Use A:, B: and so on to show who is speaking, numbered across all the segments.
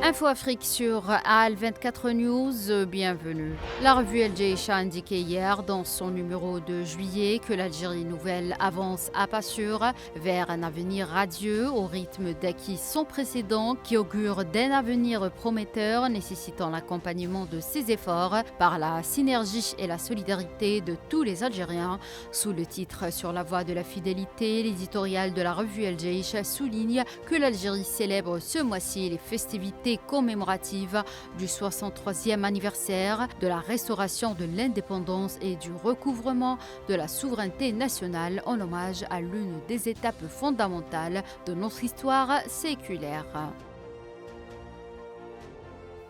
A: Info Afrique sur AL24 News, bienvenue. La revue El Jaish a indiqué hier dans son numéro de juillet que l'Algérie nouvelle avance à pas sûr vers un avenir radieux au rythme d'acquis sans précédent qui augure d'un avenir prometteur nécessitant l'accompagnement de ses efforts par la synergie et la solidarité de tous les Algériens. Sous le titre Sur la voie de la fidélité, l'éditorial de la revue El Jaish souligne que l'Algérie célèbre ce mois-ci les festivités commémorative du 63e anniversaire de la restauration de l'indépendance et du recouvrement de la souveraineté nationale en hommage à l'une des étapes fondamentales de notre histoire séculaire.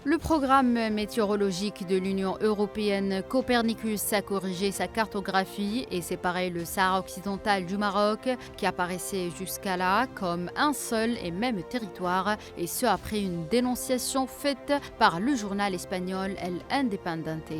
A: Le programme météorologique de l'Union européenne Copernicus a corrigé sa cartographie et séparé le Sahara occidental du Maroc, qui apparaissait jusqu'à là comme un seul et même territoire, et ce après une dénonciation faite par le journal espagnol El Independiente.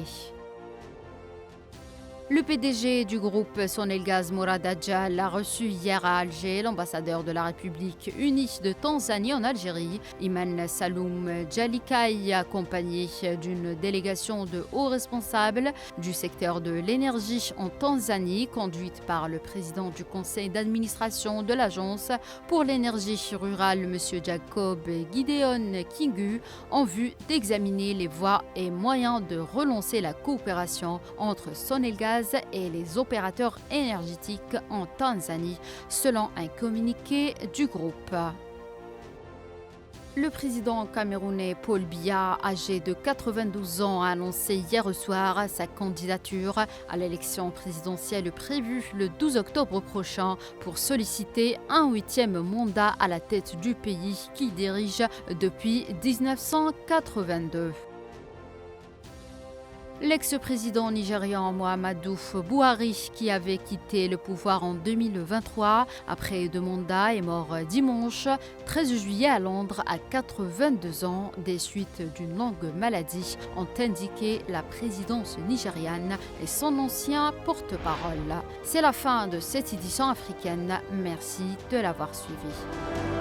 A: Le PDG du groupe Sonelgaz Morad Adjal a reçu hier à Alger l'ambassadeur de la République unie de Tanzanie en Algérie, Iman Saloum Djalikaï, accompagné d'une délégation de hauts responsables du secteur de l'énergie en Tanzanie, conduite par le président du conseil d'administration de l'agence pour l'énergie rurale, M. Jacob Gideon Kingu, en vue d'examiner les voies et moyens de relancer la coopération entre Sonelgaz et les opérateurs énergétiques en Tanzanie, selon un communiqué du groupe. Le président camerounais Paul Biya, âgé de 92 ans, a annoncé hier soir sa candidature à l'élection présidentielle prévue le 12 octobre prochain pour solliciter un 8e mandat à la tête du pays qu'il dirige depuis 1982. L'ex-président nigérian Muhammadu Buhari, qui avait quitté le pouvoir en 2023 après 2 mandats, est mort dimanche 13 juillet à Londres à 82 ans des suites d'une longue maladie, ont indiqué la présidence nigériane et son ancien porte-parole. C'est la fin de cette édition africaine. Merci de l'avoir suivi.